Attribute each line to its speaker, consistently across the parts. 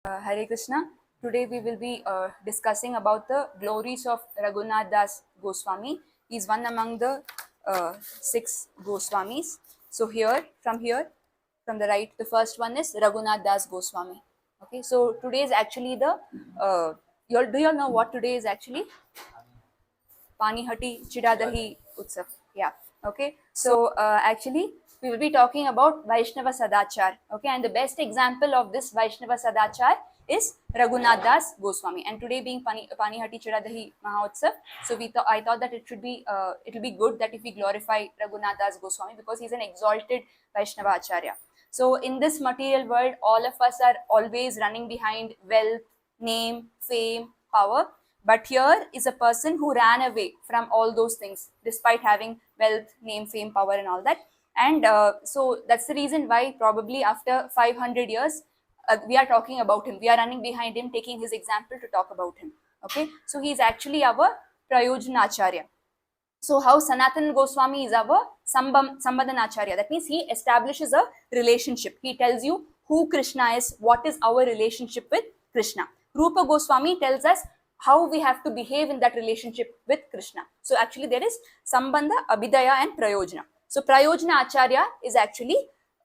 Speaker 1: Hare Krishna. Today we will be discussing about the glories of Raghunath Das Goswami. He is one among the six Goswamis. So from the right, the first one is Raghunath Das Goswami. Okay, so today is actually the do you all know what today is actually? Panihati Chidadahi Utsav. Yeah. Okay. So actually, we will be talking about Vaishnava Sadachar. Okay. And the best example of this Vaishnava Sadachar is Raghunath Das Goswami. And today being Panihati Chidadahi Mahotsav, so I thought that it will be good that if we glorify Raghunath Das Goswami because he's an exalted Vaishnava Acharya. So in this material world, all of us are always running behind wealth, name, fame, power. But here is a person who ran away from all those things despite having wealth, name, fame, power, and all that. And so that's the reason why probably after 500 years, we are talking about him. We are running behind him, taking his example to talk about him. Okay, so he is actually our Prayojana Acharya. So how Sanatana Goswami is our Sambandhana Acharya. That means he establishes a relationship. He tells you who Krishna is, what is our relationship with Krishna. Rupa Goswami tells us how we have to behave in that relationship with Krishna. So actually there is Sambandha, Abhidaya and Prayojana. So Prayojana Acharya is actually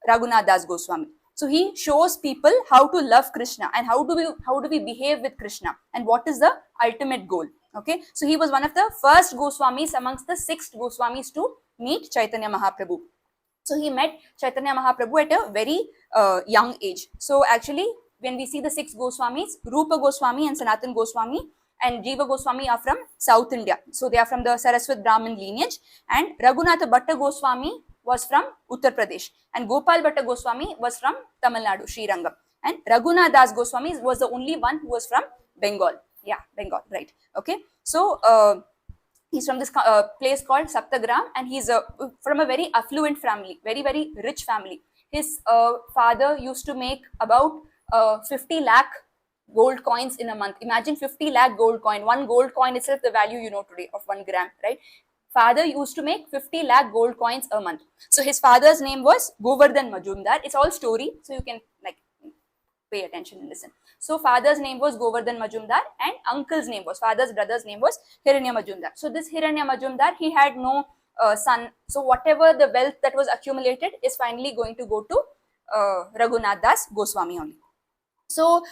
Speaker 1: Raghunath Das Goswami. So he shows people how to love Krishna and how do we behave with Krishna and what is the ultimate goal. Okay, so he was one of the first Goswamis amongst the six Goswamis to meet Chaitanya Mahaprabhu. So he met Chaitanya Mahaprabhu at a very young age. So actually, when we see the six Goswamis, Rupa Goswami and Sanatana Goswami and Jiva Goswami are from South India. So they are from the Saraswat Brahmin lineage. And Raghunatha Bhatta Goswami was from Uttar Pradesh. And Gopal Bhatta Goswami was from Tamil Nadu, Srirangam. And Raghunath Das Goswami was the only one who was from Bengal. Yeah, Bengal, right. Okay. So he's from this place called Saptagram, and he's from a very affluent family, very, very rich family. His father used to make about 50 lakh gold coins in a month. Imagine 50 lakh gold coin. One gold coin itself, the value you know today of 1 gram, right? Father used to make 50 lakh gold coins a month. So his father's name was Govardhan Majumdar. It's all story, so you can like pay attention and listen. So father's name was Govardhan Majumdar and uncle's name was, father's brother's name was Hiranya Majumdar. So this Hiranya Majumdar, he had no son. So whatever the wealth that was accumulated is finally going to go to Raghunath Das Goswami only. So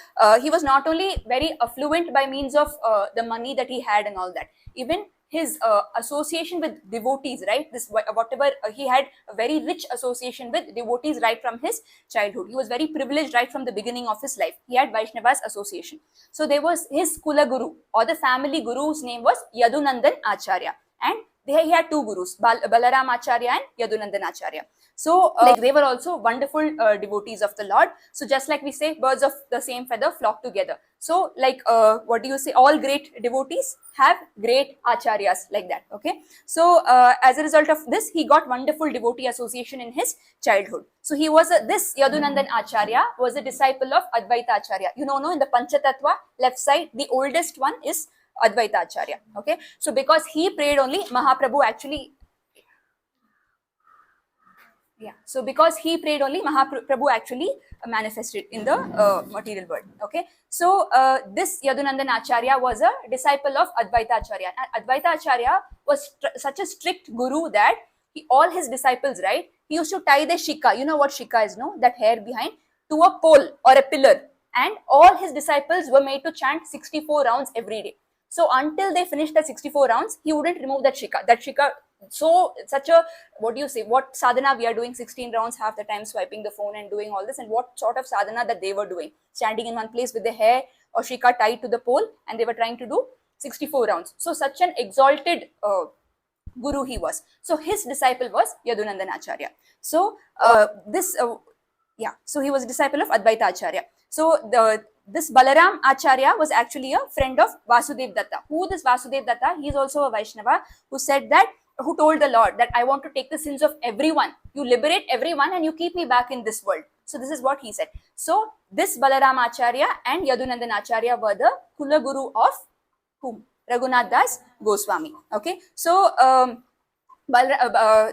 Speaker 1: he was not only very affluent by means of the money that he had and all that, even his association with devotees, right? This whatever he had a very rich association with devotees right from his childhood. He was very privileged right from the beginning of his life. He had Vaishnavas association. So there was his Kula Guru or the family guru's name was Yadunandan Acharya, and he had two gurus, Balaram Acharya and Yadunandan Acharya. So like they were also wonderful devotees of the Lord. So just like we say, birds of the same feather flock together. So like what do you say? All great devotees have great acharyas like that. Okay. So as a result of this, he got wonderful devotee association in his childhood. So he was this Yadunandan Acharya was a disciple of Advaita Acharya. You know, no, in the Panchatattva left side, the oldest one is Advaita Acharya. Okay. So because he prayed only, Mahaprabhu actually. Yeah. So because he prayed only, Mahaprabhu actually manifested in the material world. Okay. So this Yadunandan Acharya was a disciple of Advaita Acharya. And Advaita Acharya was such a strict guru that all his disciples, right, he used to tie the shika. You know what shika is, no? That hair behind, to a pole or a pillar. And all his disciples were made to chant 64 rounds every day. So until they finished the 64 rounds, he wouldn't remove that shika. That shika, so such a, what do you say, what sadhana we are doing 16 rounds half the time, swiping the phone and doing all this, and what sort of sadhana that they were doing, standing in one place with the hair or shika tied to the pole, and they were trying to do 64 rounds. So such an exalted guru he was. So his disciple was Yadunandan Acharya. So so he was a disciple of Advaita Acharya. So this Balaram Acharya was actually a friend of Vasudev Datta. Who this Vasudev Datta? He is also a Vaishnava who said that, who told the Lord that I want to take the sins of everyone. You liberate everyone and you keep me back in this world. So this is what he said. So this Balaram Acharya and Yadunandan Acharya were the Kula Guru of whom? Raghunath Das Goswami. Okay. So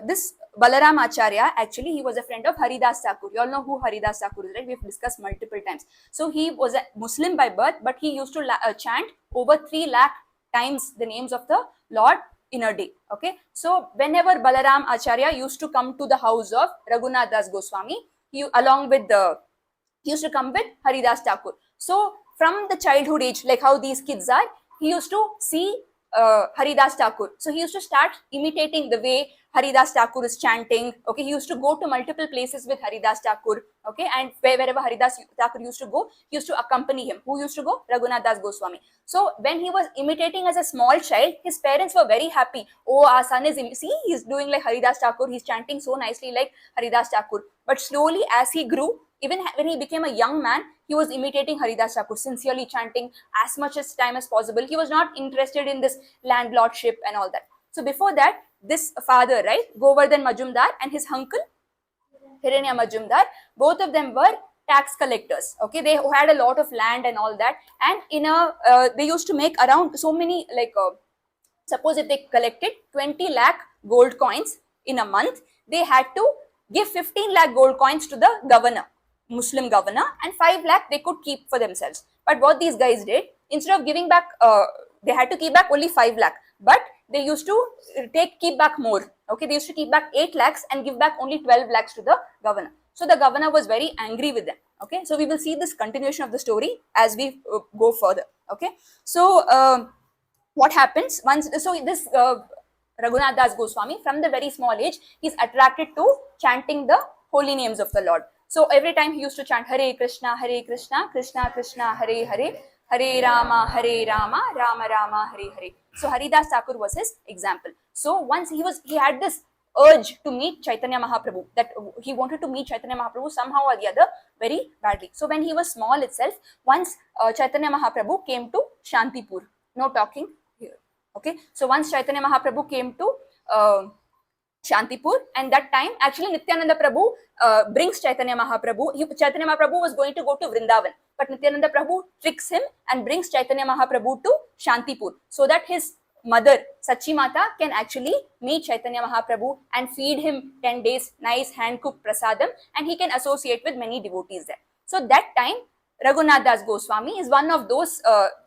Speaker 1: this Balaram Acharya, actually, he was a friend of Haridas Thakur. You all know who Haridas Thakur is, right? We've discussed multiple times. So he was a Muslim by birth, but he used to chant over 3 lakh times the names of the Lord in a day. Okay. So whenever Balaram Acharya used to come to the house of Raghunath Das Goswami, he used to come with Haridas Thakur. So from the childhood age, like how these kids are, he used to see Haridas Thakur. So he used to start imitating the way Haridas Thakur is chanting. Okay, he used to go to multiple places with Haridas Thakur. Okay, and wherever Haridas Thakur used to go, he used to accompany him. Who used to go? Raghunath Das Goswami. So when he was imitating as a small child, his parents were very happy. Oh, our son is, see, he's doing like Haridas Thakur. He's chanting so nicely like Haridas Thakur. But slowly as he grew, even when he became a young man, he was imitating Haridas Thakur, sincerely chanting as much as time as possible. He was not interested in this landlordship and all that. So before that, this father, right, Govardhan Majumdar, and his uncle, Hiranya Majumdar, both of them were tax collectors. Okay, they had a lot of land and all that. And they used to make around so many, suppose if they collected 20 lakh gold coins in a month, they had to give 15 lakh gold coins to the governor. Muslim governor, and 5 lakh they could keep for themselves. But what these guys did, instead of giving back, they had to keep back only 5 lakh, but they used to keep back more. Okay, they used to keep back 8 lakhs and give back only 12 lakhs to the governor. So the governor was very angry with them. Okay, so we will see this continuation of the story as we go further. Okay, so what happens once? So this Raghunath Das Goswami, from the very small age, he's attracted to chanting the holy names of the Lord. So every time he used to chant Hare Krishna, Krishna Krishna, Hare Hare, Hare Rama, Rama Rama, Hare Hare. So Haridas Thakur was his example. So once he had this urge to meet Chaitanya Mahaprabhu, that he wanted to meet Chaitanya Mahaprabhu somehow or the other very badly. So when he was small itself, once Chaitanya Mahaprabhu came to Shantipur. No talking here. Okay. So once Chaitanya Mahaprabhu came to Shantipur, and that time actually Nityananda Prabhu brings Chaitanya Mahaprabhu. Chaitanya Mahaprabhu was going to go to Vrindavan, but Nityananda Prabhu tricks him and brings Chaitanya Mahaprabhu to Shantipur so that his mother Sachi Mata can actually meet Chaitanya Mahaprabhu and feed him 10 days nice hand cooked prasadam, and he can associate with many devotees there. So that time Raghunath Das Goswami is one of those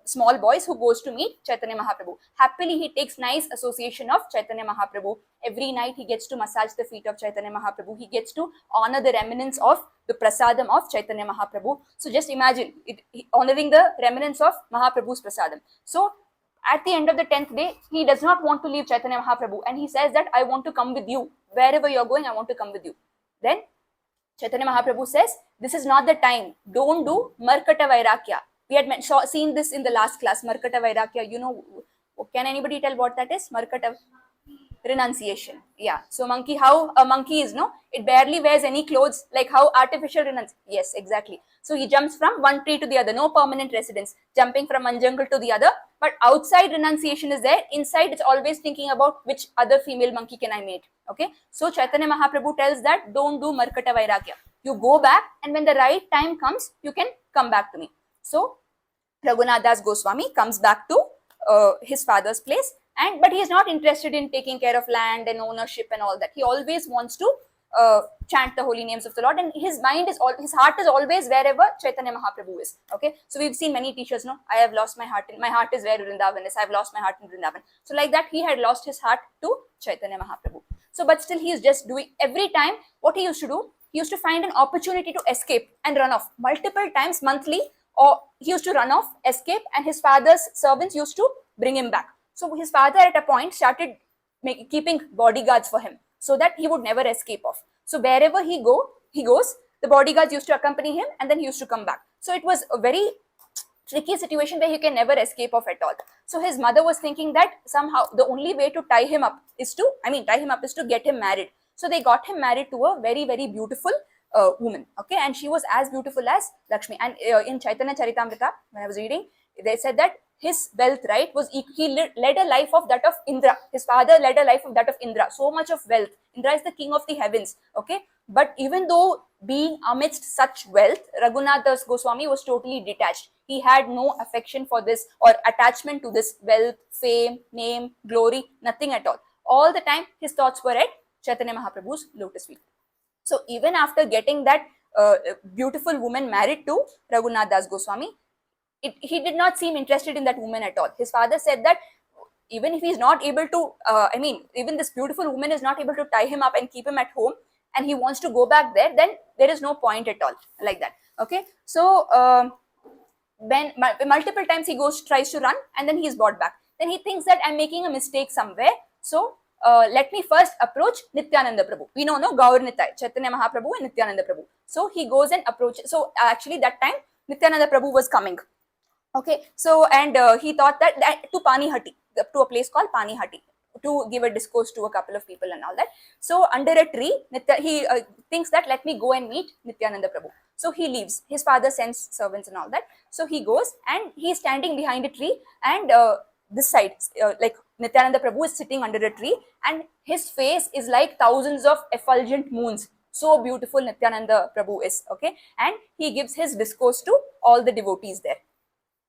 Speaker 1: small boys who goes to meet Chaitanya Mahaprabhu. Happily, he takes nice association of Chaitanya Mahaprabhu. Every night he gets to massage the feet of Chaitanya Mahaprabhu. He gets to honor the remnants of the prasadam of Chaitanya Mahaprabhu. So just imagine honoring the remnants of Mahaprabhu's prasadam. So at the end of the 10th day, he does not want to leave Chaitanya Mahaprabhu, and he says that I want to come with you. Wherever you're going, I want to come with you. Then Chaitanya Mahaprabhu says, this is not the time. Don't do Markata Vairagya. We had seen this in the last class, Markata Vairagya. You know, can anybody tell what that is? Markata renunciation. Yeah. So how a monkey is, no? It barely wears any clothes, like how artificial renunciation. Yes, exactly. So he jumps from one tree to the other, no permanent residence, jumping from one jungle to the other. But outside renunciation is there. Inside it's always thinking about which other female monkey can I mate. Okay. So Chaitanya Mahaprabhu tells that don't do Markata Vairagya. You go back, and when the right time comes, you can come back to me. So Raghunath Das Goswami comes back to his father's place, but he is not interested in taking care of land and ownership and all that. He always wants to chant the holy names of the Lord, and his heart is always wherever Chaitanya Mahaprabhu is. Okay, so we've seen many teachers, no, I have lost my heart. My heart is where Vrindavan is. I've lost my heart in Vrindavan. So like that, he had lost his heart to Chaitanya Mahaprabhu. So, but still, he is just doing every time. What he used to do, he used to find an opportunity to escape and run off multiple times monthly, or he used to run off, escape, and his father's servants used to bring him back. So his father at a point started keeping bodyguards for him so that he would never escape off. So wherever he goes, the bodyguards used to accompany him, and then he used to come back. So it was a very tricky situation where he can never escape off at all. So his mother was thinking that somehow the only way to tie him up is to get him married. So they got him married to a very, very beautiful woman. Okay, and she was as beautiful as Lakshmi. And in Chaitanya Charitamrita, when I was reading, they said that his wealth, right, he led a life of that of Indra. His father led a life of that of Indra. So much of wealth. Indra is the king of the heavens. Okay, but even though being amidst such wealth, Raghunath Das Goswami was totally detached. He had no affection for this or attachment to this wealth, fame, name, glory, nothing at all. All the time, his thoughts were at Chaitanya Mahaprabhu's lotus feet. So even after getting that beautiful woman married to Raghunath Das Goswami, he did not seem interested in that woman at all. His father said that even if he's not able to, even this beautiful woman is not able to tie him up and keep him at home, and he wants to go back there, then there is no point at all, like that. Okay, so when multiple times he tries to run, and then he's brought back. Then he thinks that I'm making a mistake somewhere, so let me first approach Nityananda Prabhu. We know, no, Gaur Nitai, Chaitanya Mahaprabhu and Nityananda Prabhu. So he goes and approaches. So actually that time Nityananda Prabhu was coming. Okay, so and he thought that to Panihati, to a place called Panihati, to give a discourse to a couple of people and all that. So under a tree, he thinks that let me go and meet Nityananda Prabhu. So he leaves. His father sends servants and all that. So he goes and he's standing behind a tree, and this side, like Nityananda Prabhu is sitting under a tree, and his face is like thousands of effulgent moons. So beautiful Nityananda Prabhu is. Okay, and he gives his discourse to all the devotees there.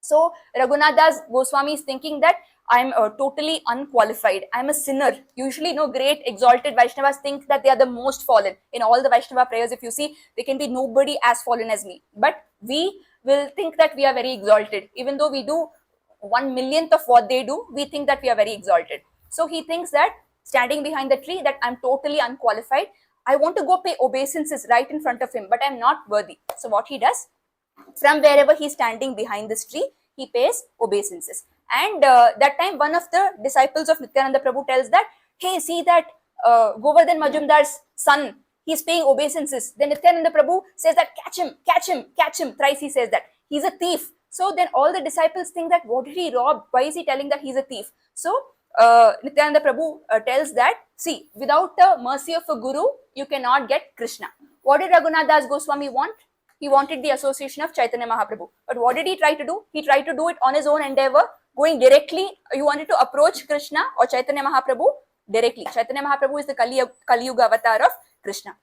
Speaker 1: So Raghunath Das Goswami is thinking that I'm totally unqualified. I'm a sinner. Usually, no, great exalted Vaishnavas think that they are the most fallen. In all the Vaishnava prayers, if you see, there can be nobody as fallen as me. But we will think that we are very exalted. Even though we do 1/1,000,000th of what they do, we think that we are very exalted. So he thinks that standing behind the tree, that I'm totally unqualified. I want to go pay obeisances right in front of him, but I'm not worthy. So what he does, from wherever he's standing behind this tree, he pays obeisances. And that time, one of the disciples of Nityananda Prabhu tells that, hey, see that Govardhan Majumdar's son, he's paying obeisances. Then Nityananda Prabhu says that, catch him, catch him, catch him. Thrice he says that, he's a thief. So then all the disciples think that, what did he rob? Why is he telling that he's a thief? So Nityananda Prabhu tells that, see, without the mercy of a guru, you cannot get Krishna. What did Raghunath Das Goswami want? He wanted the association of Chaitanya Mahaprabhu. But what did he try to do? He tried to do it on his own endeavor, going directly. You wanted to approach Krishna or Chaitanya Mahaprabhu directly. Chaitanya Mahaprabhu is the Kali Yuga avatar of Krishna.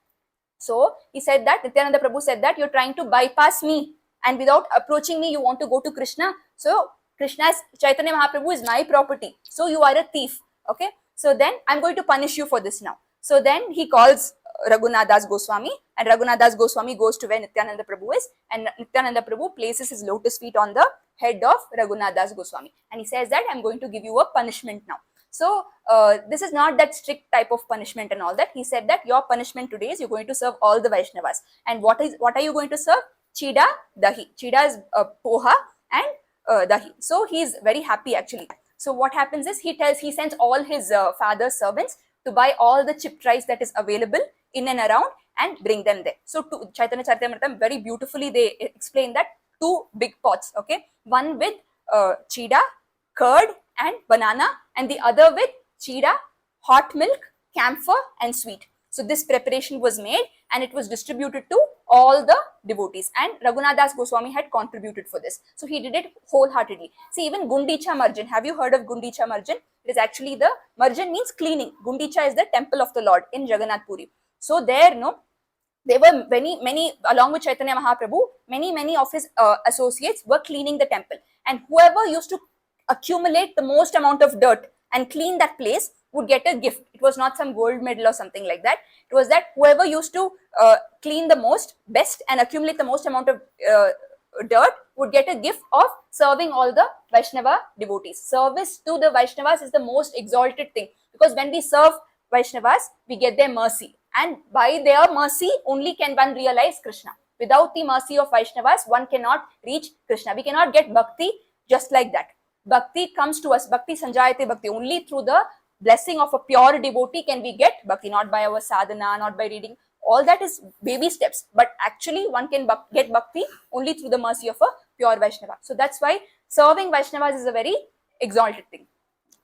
Speaker 1: So he said that, Nityananda Prabhu said that, you're trying to bypass me, and without approaching me, you want to go to Krishna. So Chaitanya Mahaprabhu is my property. So you are a thief. Okay. So then I'm going to punish you for this now. So then he calls Raghunath Das Goswami, and Raghunath Das Goswami goes to where Nityananda Prabhu is, and Nityananda Prabhu places his lotus feet on the head of Raghunath Das Goswami, and he says that, I'm going to give you a punishment now. So this is not that strict type of punishment and all that. He said that your punishment today is you're going to serve all the Vaishnavas. And what are you going to serve? Chida, dahi. Chida is poha and dahi. So he's very happy actually. So what happens is he sends all his father's servants to buy all the chipped rice that is available in and around and bring them there. So to Chaitanya Charitamrita, very beautifully they explain that 2 big pots, okay, one with chida, curd and banana, and the other with chida, hot milk, camphor and sweet. So this preparation was made and it was distributed to all the devotees, and Raghunath Das Goswami had contributed for this. So he did it wholeheartedly. See, even Gundicha Marjan, have you heard of Gundicha Marjan? It is actually Marjan means cleaning. Gundicha is the temple of the Lord in Jagannath Puri. So there were many, along with Chaitanya Mahaprabhu, many of his associates were cleaning the temple. And whoever used to accumulate the most amount of dirt and clean that place would get a gift. It was not some gold medal or something like that. It was that whoever used to clean the best and accumulate the most amount of dirt would get a gift of serving all the Vaishnava devotees. Service to the Vaishnavas is the most exalted thing, because when we serve Vaishnavas, we get their mercy. And by their mercy, only can one realize Krishna. Without the mercy of Vaishnavas, one cannot reach Krishna. We cannot get bhakti just like that. Bhakti comes to us, bhakti sanjayate bhakti. Only through the blessing of a pure devotee can we get bhakti, not by our sadhana, not by reading. All that is baby steps. But actually, one can get bhakti only through the mercy of a pure Vaishnava. So that's why serving Vaishnavas is a very exalted thing.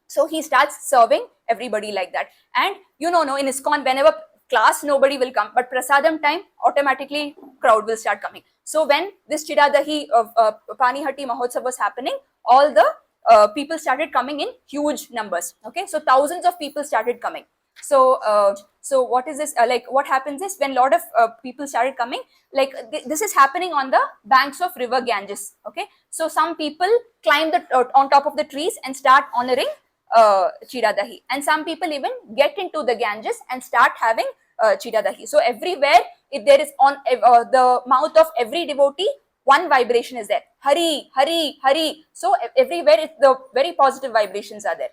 Speaker 1: So he starts serving everybody like that. And in ISKCON, whenever class, nobody will come, but prasadam time, automatically crowd will start coming. So when this Chidadahi Panihati Mahotsav was happening, all the people started coming in huge numbers. Okay, so thousands of people started coming. So what is this? What happens is, when a lot of people started coming, this is happening on the banks of river Ganges. Okay, so some people climb on top of the trees and start honoring Chira Dahi. And some people even get into the Ganges and start having Chira Dahi. So everywhere, if there is on the mouth of every devotee, one vibration is there. Hari, Hari, Hari. So everywhere, the very positive vibrations are there.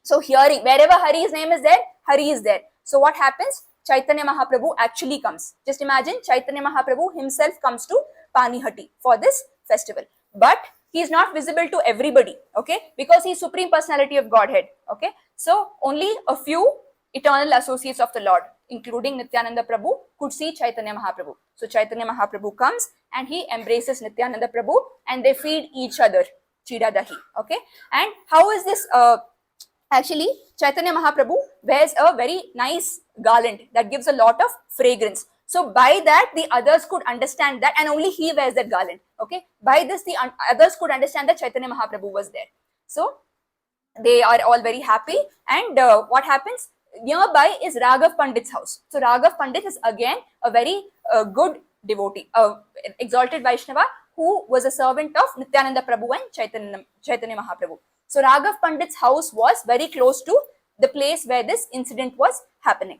Speaker 1: So hearing, wherever Hari's name is there, Hari is there. So what happens? Chaitanya Mahaprabhu actually comes. Just imagine Chaitanya Mahaprabhu himself comes to Panihati for this festival. But he is not visible to everybody, okay? Because he is Supreme Personality of Godhead, okay? So only a few eternal associates of the Lord, including Nityananda Prabhu, could see Chaitanya Mahaprabhu. So Chaitanya Mahaprabhu comes and he embraces Nityananda Prabhu and they feed each other Chira Dahi, okay? And how is this? Actually, Chaitanya Mahaprabhu wears a very nice garland that gives a lot of fragrance. So by that, the others could understand that, and only he wears that garland. Okay. By this, the others could understand that Chaitanya Mahaprabhu was there. So they are all very happy. And what happens? Nearby is Raghav Pandit's house. So Raghav Pandit is again a very good devotee, exalted Vaishnava who was a servant of Nityananda Prabhu and Chaitanya Mahaprabhu. So Raghav Pandit's house was very close to the place where this incident was happening.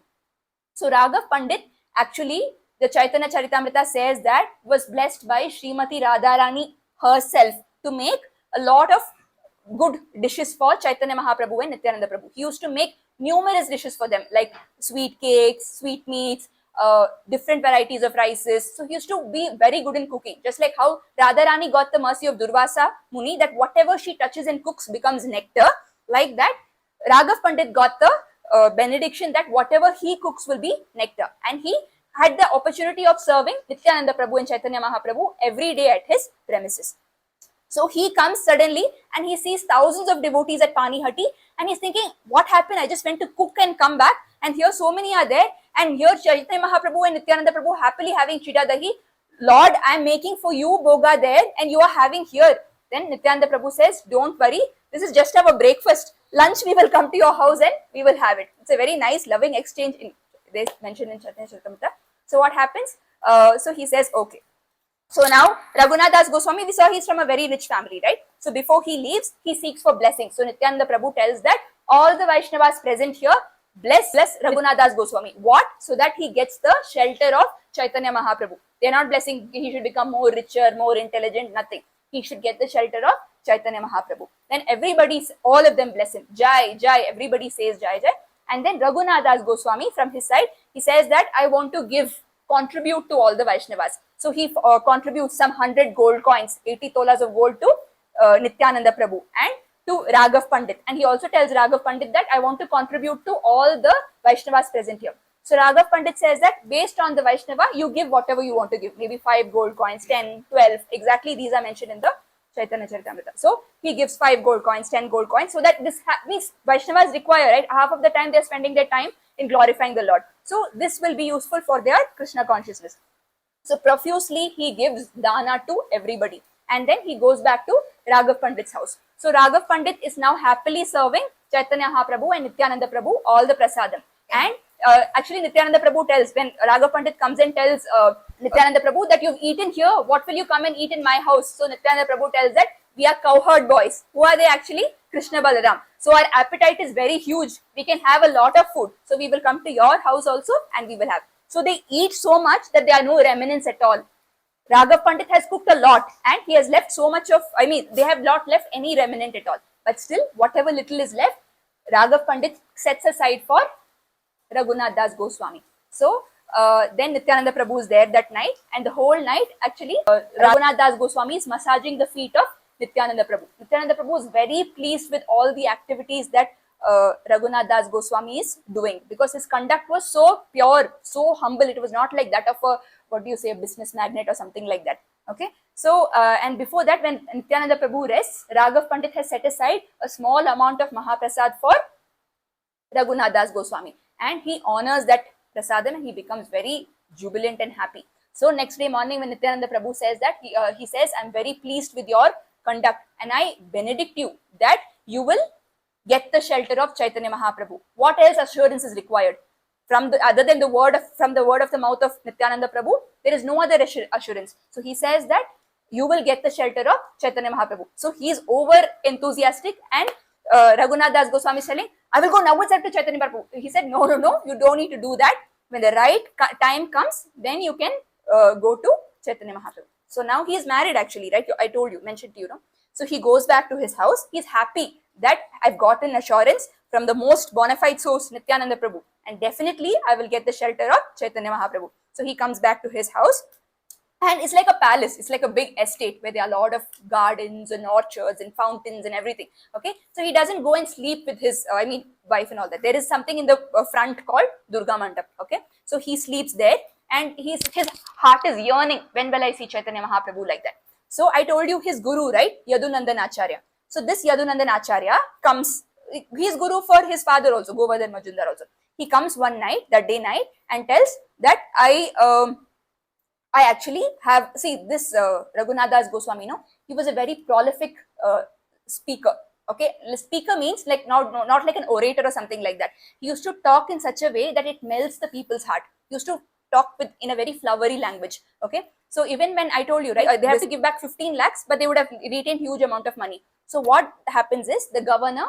Speaker 1: So Raghav Pandit, actually, the Chaitanya Charitamrita says that was blessed by Srimati Radharani herself to make a lot of good dishes for Chaitanya Mahaprabhu and Nityananda Prabhu. He used to make numerous dishes for them, like sweet cakes, sweet meats, different varieties of rices. So he used to be very good in cooking. Just like how Radharani got the mercy of Durvasa Muni, that whatever she touches and cooks becomes nectar. Like that, Raghav Pandit got the benediction that whatever he cooks will be nectar. And he had the opportunity of serving Nityananda Prabhu and Chaitanya Mahaprabhu every day at his premises. So he comes suddenly and he sees thousands of devotees at Panihati and he's thinking, what happened? I just went to cook and come back and here so many are there and here Chaitanya Mahaprabhu and Nityananda Prabhu happily having Chira Dahi. Lord, I am making for you boga there and you are having here. Then Nityananda Prabhu says, don't worry, this is just our breakfast. Lunch we will come to your house and we will have it. It's a very nice loving exchange they mentioned in Chaitanya Charitamrita. So what happens? So he says, okay. So now Raghunath Das Goswami, we saw he's from a very rich family, right? So before he leaves, he seeks for blessing. So Nityananda Prabhu tells that all the Vaishnavas present here, bless Raghunath Das Goswami. What? So that he gets the shelter of Chaitanya Mahaprabhu. They are not blessing he should become more richer, more intelligent, nothing. He should get the shelter of Chaitanya Mahaprabhu. Then everybody, all of them bless him. Jai, Jai, everybody says Jai, Jai. And then Raghunath Das Goswami from his side, he says that I want to contribute to all the Vaishnavas. So he contributes some 100 gold coins, 80 tolas of gold to Nityananda Prabhu and to Raghav Pandit. And he also tells Raghav Pandit that I want to contribute to all the Vaishnavas present here. So Raghav Pandit says that based on the Vaishnava, you give whatever you want to give. Maybe 5 gold coins, 10, 12. Exactly these are mentioned in the Chaitanya Charitamrita. So he gives 5 gold coins, 10 gold coins. So that this means Vaishnavas require, right? Half of the time they are spending their time in glorifying the Lord. So this will be useful for their Krishna consciousness. So profusely he gives dana to everybody. And then he goes back to Raghav Pandit's house. So Raghav Pandit is now happily serving Chaitanya Mahaprabhu and Nityananda Prabhu all the prasadam. And actually Nityananda Prabhu tells, when Raghav Pandit comes and tells Nityananda Prabhu that you've eaten here, what will you come and eat in my house? So Nityananda Prabhu tells that we are cowherd boys. Who are they actually? Krishna Balaram. So our appetite is very huge. We can have a lot of food. So we will come to your house also and we will have. So they eat so much that there are no remnants at all. Raghav Pandit has cooked a lot and he has left so much of, they have not left any remnant at all. But still, whatever little is left, Raghav Pandit sets aside for Raghunath Das Goswami. So then Nityananda Prabhu is there that night and the whole night actually Raghunath Das Goswami is massaging the feet of Nityananda Prabhu. Nityananda Prabhu is very pleased with all the activities that Raghunath Das Goswami is doing because his conduct was so pure, so humble. It was not like that of a business magnate or something like that. Okay. So, and before that, when Nityananda Prabhu rests, Raghav Pandit has set aside a small amount of Mahaprasad for Raghunath Das Goswami. And he honors that prasadam and he becomes very jubilant and happy. So next day morning when Nityananda Prabhu says that, he says, I'm very pleased with your conduct and I benedict you that you will get the shelter of Chaitanya Mahaprabhu. What else assurance is required? Other than the word of the mouth of Nityananda Prabhu, there is no other assurance. So he says that you will get the shelter of Chaitanya Mahaprabhu. So he is over enthusiastic and Raghunath Das Goswami is telling, I will go now itself to Chaitanya Mahaprabhu. He said, no, you don't need to do that. When the right time comes, then you can go to Chaitanya Mahaprabhu. So now he is married actually, right? I told you, mentioned to you, no? So he goes back to his house. He's happy that I've gotten assurance from the most bona fide source, Nityananda Prabhu. And definitely I will get the shelter of Chaitanya Mahaprabhu. So he comes back to his house. And it's like a palace. It's like a big estate where there are a lot of gardens and orchards and fountains and everything. Okay, so he doesn't go and sleep with his, wife and all that. There is something in the front called Durga Mandap. Okay, so he sleeps there, and his heart is yearning. When will I see Chaitanya Mahaprabhu like that? So I told you his guru, right, Yadunandan Acharya. So this Yadunandan Acharya comes. He's guru for his father also, Govardhan Majumdar also. He comes one night, that day night, and tells that I actually have, see, this Raghunath Das Goswami, he was a very prolific speaker. Okay, speaker means like not like an orator or something like that. He used to talk in such a way that it melts the people's heart. He used to talk in a very flowery language. Okay, so even when I told you, right, they have to give back 15 lakhs, but they would have retained huge amount of money. So what happens is the governor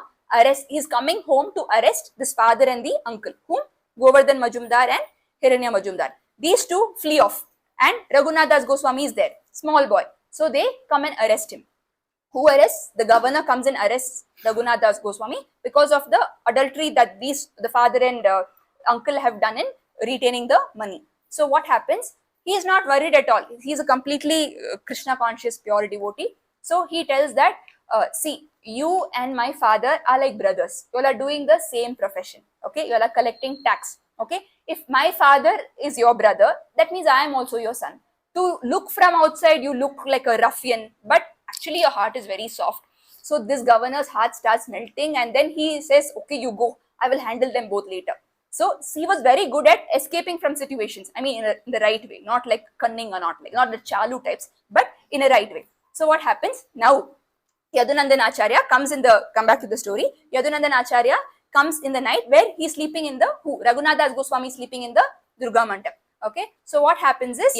Speaker 1: he's coming home to arrest this father and the uncle, whom Govardhan Majumdar and Hiranya Majumdar. These two flee off. And Raghunath Das Goswami is there, small boy. So they come and arrest him. Who arrests? The governor comes and arrests Raghunath Das Goswami because of the adultery that the father and uncle have done in retaining the money. So what happens? He is not worried at all. He is a completely Krishna conscious, pure devotee. So he tells that, see, you and my father are like brothers. You all are doing the same profession. Okay, you all are collecting tax. Okay, if my father is your brother, that means I am also your son. To look from outside, you look like a ruffian, but actually your heart is very soft. So this governor's heart starts melting, and then he says, okay, you go, I will handle them both later. So he was very good at escaping from situations. I mean, in the right way, not like cunning or not the Chalu types, but in a right way. So what happens now? Yadunandan Acharya come back to the story. Yadunandan Acharya comes in the night where he's sleeping in the, Raghunath Das Goswami is sleeping in the Durga Mandap. Okay, so what happens is,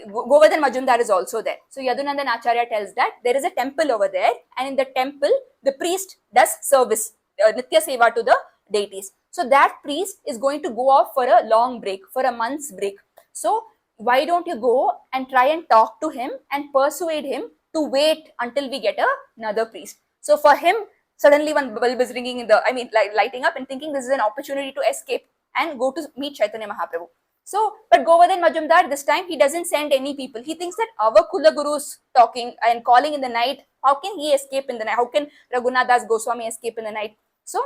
Speaker 1: Govardhan Majumdar is also there. So Yadunandan Acharya tells that there is a temple over there, and in the temple, the priest does service, Nitya Seva to the deities. So that priest is going to go off for a long break, for a month's break. So why don't you go and try and talk to him and persuade him to wait until we get another priest. So for him, suddenly one bulb is ringing in the, lighting up and thinking this is an opportunity to escape and go to meet Chaitanya Mahaprabhu. So, but Govardhan Majumdar, this time he doesn't send any people. He thinks that our Kula Guru's talking and calling in the night. How can he escape in the night? How can Raghunath Das Goswami escape in the night? So,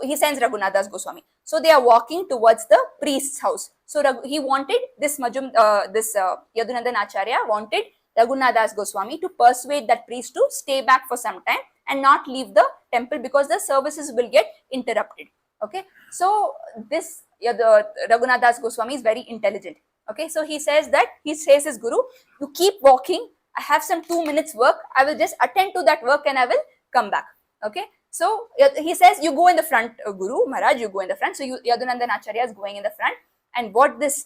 Speaker 1: he sends Raghunath Das Goswami. So they are walking towards the priest's house. So he wanted this Yadunandan Acharya wanted Raghunath Das Goswami to persuade that priest to stay back for some time and not leave the temple because the services will get interrupted. Okay, so this Raghunath Das Goswami is very intelligent. Okay, so he says his guru, you keep walking, I have some 2 minutes work, I will just attend to that work and I will come back. Okay, so he says, you go in the front, Guru Maharaj, you go in the front. So Yadunandan Acharya is going in the front. And what this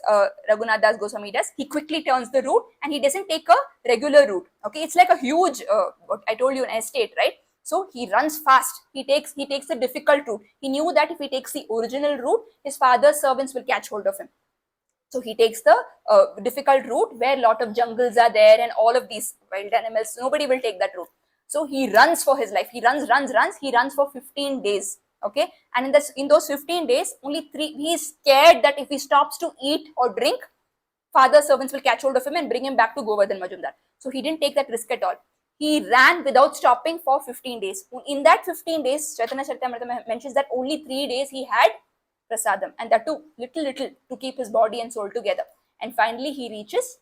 Speaker 1: Raghunath Das Goswami does, he quickly turns the route and he doesn't take a regular route. Okay, it's like a huge, what I told you, an estate, right? So he runs fast. He takes the difficult route. He knew that if he takes the original route, his father's servants will catch hold of him. So he takes the difficult route where a lot of jungles are there and all of these wild animals. Nobody will take that route. So he runs for his life. He runs. He runs for 15 days. Okay, and in those 15 days, only 3. He is scared that if he stops to eat or drink, father's servants will catch hold of him and bring him back to Govardhan Majumdar. So he didn't take that risk at all. He ran without stopping for 15 days. In that 15 days, Chaitanya Charitamrita mentions that only 3 days he had prasadam, and that too little to keep his body and soul together. And finally he reaches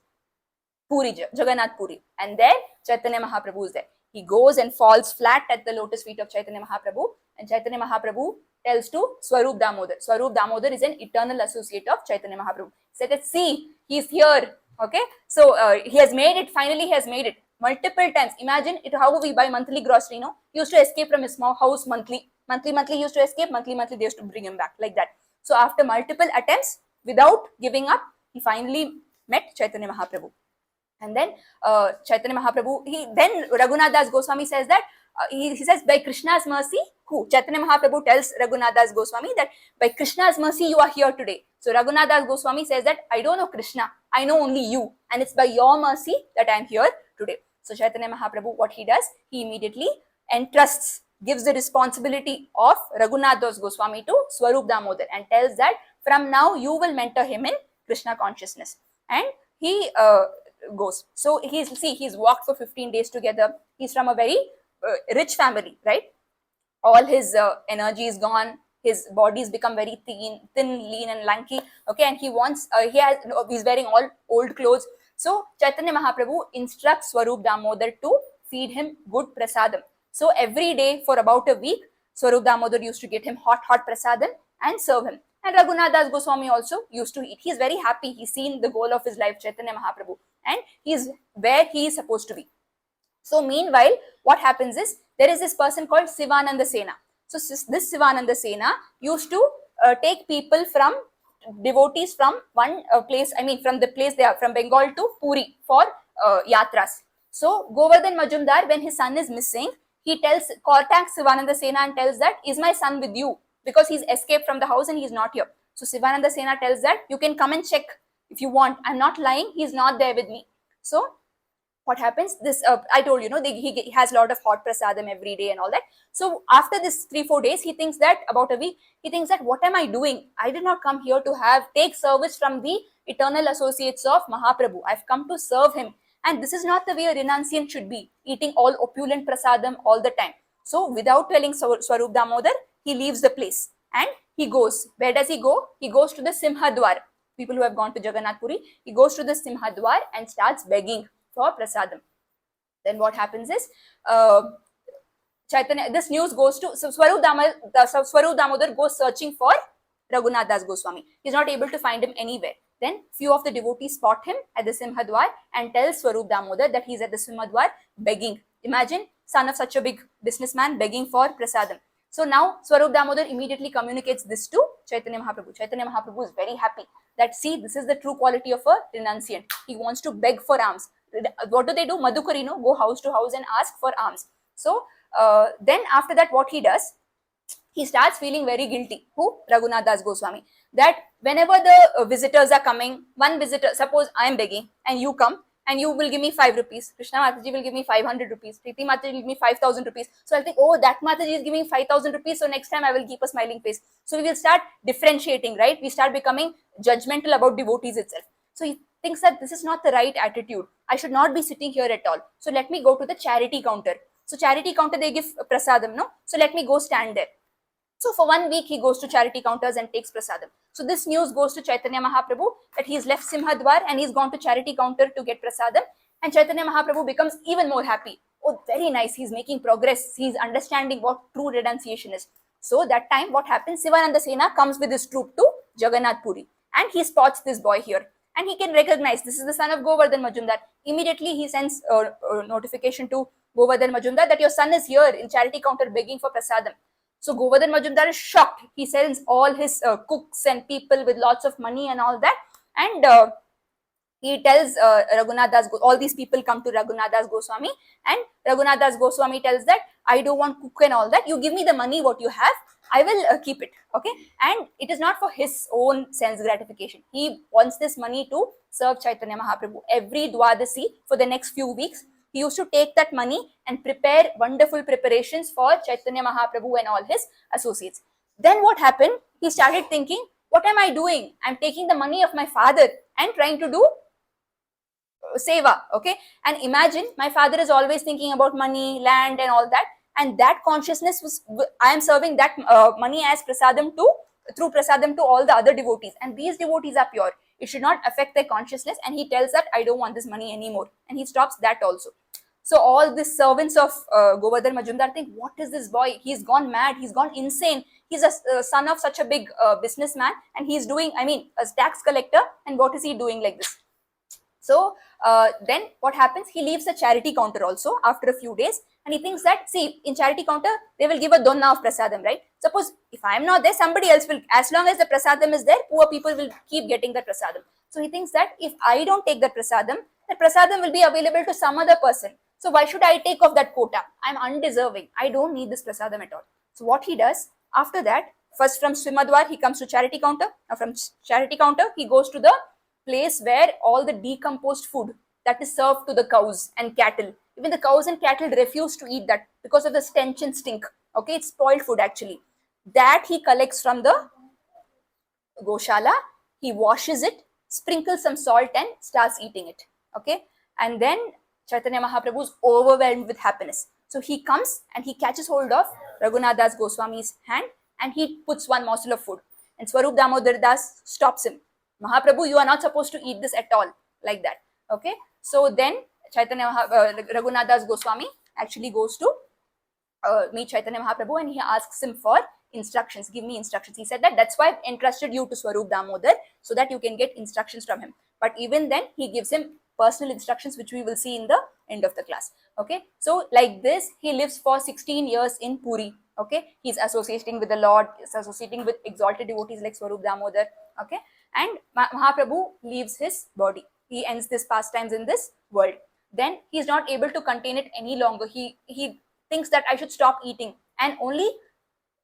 Speaker 1: Puri, Jagannath Puri, and there Chaitanya Mahaprabhu is there. He goes and falls flat at the lotus feet of Chaitanya Mahaprabhu, and Chaitanya Mahaprabhu tells to Swarup Damodar. Swarup Damodar is an eternal associate of Chaitanya Mahaprabhu. He said, see, he is here. Okay, so he has made it. Finally, he has made it multiple times. Imagine it. How we buy monthly grocery? No, he used to escape from his small house monthly. He used to escape. Monthly, they used to bring him back like that. So after multiple attempts, without giving up, he finally met Chaitanya Mahaprabhu. And then Chaitanya Mahaprabhu, then Raghunath Das Goswami says that, he says, by Krishna's mercy, who? Chaitanya Mahaprabhu tells Raghunath Das Goswami that by Krishna's mercy you are here today. So Raghunath Das Goswami says that I don't know Krishna, I know only you, and it's by your mercy that I am here today. So Chaitanya Mahaprabhu, what he does, he immediately entrusts, gives the responsibility of Raghunath Das Goswami to Swarup Damodar and tells that from now you will mentor him in Krishna consciousness. And he goes. So he's walked for 15 days together. He's from a very rich family, right? All his energy is gone. His body's become very thin, lean, and lanky. Okay, and he's wearing all old clothes. So Chaitanya Mahaprabhu instructs Swarup Damodar to feed him good prasadam. So every day for about a week, Swarup Damodar used to get him hot prasadam and serve him. And Raghunath Das Goswami also used to eat. He's very happy. He's seen the goal of his life, Chaitanya Mahaprabhu, and he's where he is supposed to be. So meanwhile, what happens is, there is this person called Sivananda Sena. So this Sivananda Sena used to take people from devotees from one place, I mean from the place they are, from Bengal to Puri for yatras. So Govardhan Majumdar, when his son is missing, he contacts Sivananda Sena and tells that, is my son with you? Because he's escaped from the house and he's not here. So Sivananda Sena tells that, you can come and check if you want. I'm not lying. He's not there with me. So what happens? This I told you, he has a lot of hot prasadam every day and all that. So after this 3-4 days, he thinks that, about a week, he thinks that, what am I doing? I did not come here to take service from the eternal associates of Mahaprabhu. I've come to serve him. And this is not the way a renunciant should be, eating all opulent prasadam all the time. So without telling Swarup Damodar, he leaves the place and he goes. Where does he go? He goes to the Simhadwar. People who have gone to Jagannath Puri, he goes to the Simhadwar and starts begging for prasadam. Then what happens is, this news goes to, so Swarup Damodar goes searching for Raghunath Das Goswami. He's not able to find him anywhere. Then few of the devotees spot him at the Simhadwar and tell Swarup Damodar that he's at the Simhadwar begging. Imagine, son of such a big businessman begging for prasadam. So now Swarup Damodar immediately communicates this to Chaitanya Mahaprabhu. Chaitanya Mahaprabhu is very happy that, see, this is the true quality of a renunciant. He wants to beg for alms. What do? Madhukari, go house to house and ask for alms. So then after that, what he does, he starts feeling very guilty. Who? Raghunath Das Goswami. That whenever the visitors are coming, one visitor, suppose I am begging and you come and you will give me 5 rupees. Krishna Mataji will give me 500 rupees. Priti Mataji will give me 5,000 rupees. So I'll think, oh, that Mataji is giving 5,000 rupees. So next time I will keep a smiling face. So we will start differentiating, right? We start becoming judgmental about devotees itself. So he thinks that this is not the right attitude. I should not be sitting here at all. So let me go to the charity counter. So charity counter, they give prasadam, no? So let me go stand there. So for 1 week, he goes to charity counters and takes prasadam. So this news goes to Chaitanya Mahaprabhu that he's left Simhadwar and he's gone to charity counter to get prasadam. And Chaitanya Mahaprabhu becomes even more happy. Oh, very nice. He's making progress. He's understanding what true renunciation is. So that time, what happens? Sivananda Sena comes with his troop to Jagannath Puri and he spots this boy here. And he can recognize this is the son of Govardhan Majumdar. Immediately, he sends a notification to Govardhan Majumdar that your son is here in charity counter begging for prasadam. So Govardhan Majumdar is shocked. He sends all his cooks and people with lots of money and all that. And he tells Raghunath Das, all these people come to Raghunath Das Goswami. And Raghunath Das Goswami tells that, I don't want cook and all that. You give me the money what you have. I will keep it. Okay. And it is not for his own sense gratification. He wants this money to serve Chaitanya Mahaprabhu. Every Dwadasi for the next few weeks, he used to take that money and prepare wonderful preparations for Chaitanya Mahaprabhu and all his associates. Then what happened? He started thinking, what am I doing? I'm taking the money of my father and trying to do seva. Okay. And imagine, my father is always thinking about money, land and all that. And that consciousness was, I am serving that money as prasadam through prasadam to all the other devotees. And these devotees are pure. It should not affect their consciousness. And he tells that, I don't want this money anymore. And he stops that also. So all the servants of Govardhan Majumdar think, what is this boy? He's gone mad. He's gone insane. He's a son of such a big businessman. And he's doing, a tax collector. And what is he doing like this? So then what happens? He leaves the charity counter also after a few days. And he thinks that, see, in charity counter, they will give a donna of prasadam, right? Suppose if I am not there, somebody else will, as long as the prasadam is there, poor people will keep getting that prasadam. So he thinks that if I don't take that prasadam, the prasadam will be available to some other person. So why should I take off that quota? I'm undeserving. I don't need this prasadam at all. So what he does after that, first from Swimadwar, he comes to charity counter. Now from charity counter, he goes to the place where all the decomposed food that is served to the cows and cattle. Even the cows and cattle refuse to eat that because of the stench and stink. Okay, it's spoiled food actually. That he collects from the Goshala, he washes it, sprinkles some salt and starts eating it. Okay, and then Chaitanya Mahaprabhu is overwhelmed with happiness. So he comes and he catches hold of Raghunath Das Goswami's hand and he puts one morsel of food. And Swarup Damodar Das stops him. Mahaprabhu, you are not supposed to eat this at all, like that. Okay, so then Raghunath Das Goswami actually goes to meet Chaitanya Mahaprabhu and he asks him for instructions. Give me instructions. He said that that's why I've entrusted you to Swarup Damodar so that you can get instructions from him. But even then, he gives him personal instructions, which we will see in the end of the class. Okay, so like this, he lives for 16 years in Puri. Okay, he's associating with the Lord, he's associating with exalted devotees like Swarup Damodar. Okay, and Mahaprabhu leaves his body. He ends his pastimes in this world. Then he's not able to contain it any longer. He thinks that I should stop eating, and only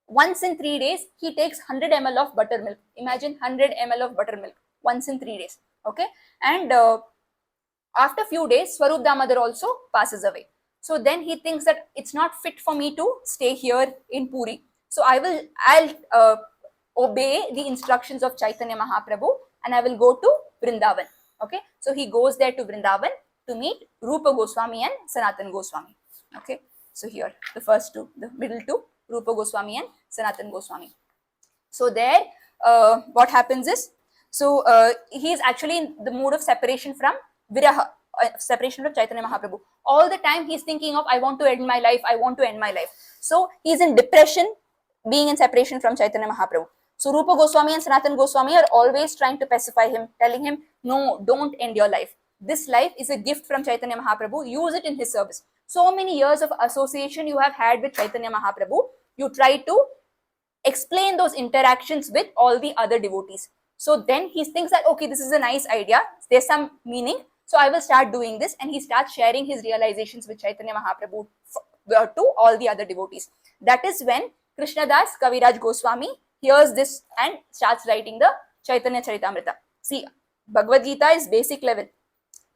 Speaker 1: once in 3 days he takes 100 ml of buttermilk. Imagine 100 ml of buttermilk once in 3 days. Okay, and after few days Swarup Damodar also passes away. So then he thinks that it's not fit for me to stay here in Puri. So I'll obey the instructions of Chaitanya Mahaprabhu and I will go to Vrindavan. Okay, so he goes there to Vrindavan to meet Rupa Goswami and Sanatan Goswami. Okay, so here the first two, the middle two, Rupa Goswami and Sanatan Goswami. So there, what happens is, so he is actually in the mood of separation from Viraha, separation from Chaitanya Mahaprabhu. All the time he is thinking of, I want to end my life, I want to end my life. So he is in depression, being in separation from Chaitanya Mahaprabhu. So Rupa Goswami and Sanatan Goswami are always trying to pacify him, telling him, no, don't end your life. This life is a gift from Chaitanya Mahaprabhu, use it in his service. So many years of association you have had with Chaitanya Mahaprabhu, you try to explain those interactions with all the other devotees. So then he thinks that, okay, this is a nice idea, there's some meaning, so I will start doing this, and he starts sharing his realizations with Chaitanya Mahaprabhu to all the other devotees. That is when Krishnadas Kaviraj Goswami hears this and starts writing the Chaitanya Charitamrita. See, Bhagavad Gita is basic level,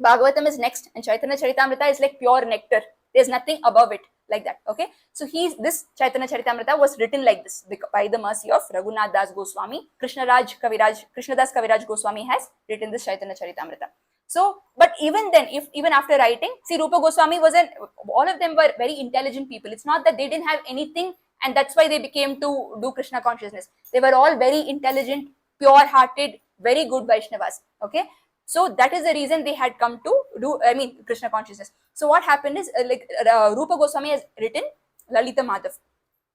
Speaker 1: Bhagavatam is next, and Chaitanya Charitamrita is like pure nectar. There's nothing above it, like that. Okay, so this Chaitanya Charitamrita was written like this by the mercy of Raghunath Das Goswami. Krishnadas Kaviraj Goswami has written this Chaitanya Charitamrita. So, but even then, even after writing, see, Rupa Goswami all of them were very intelligent people. It's not that they didn't have anything and that's why they became to do Krishna consciousness. They were all very intelligent, pure-hearted, very good Vaishnavas. Okay, so that is the reason they had come to do, Krishna consciousness. So what happened is, Rupa Goswami has written Lalita Madhav.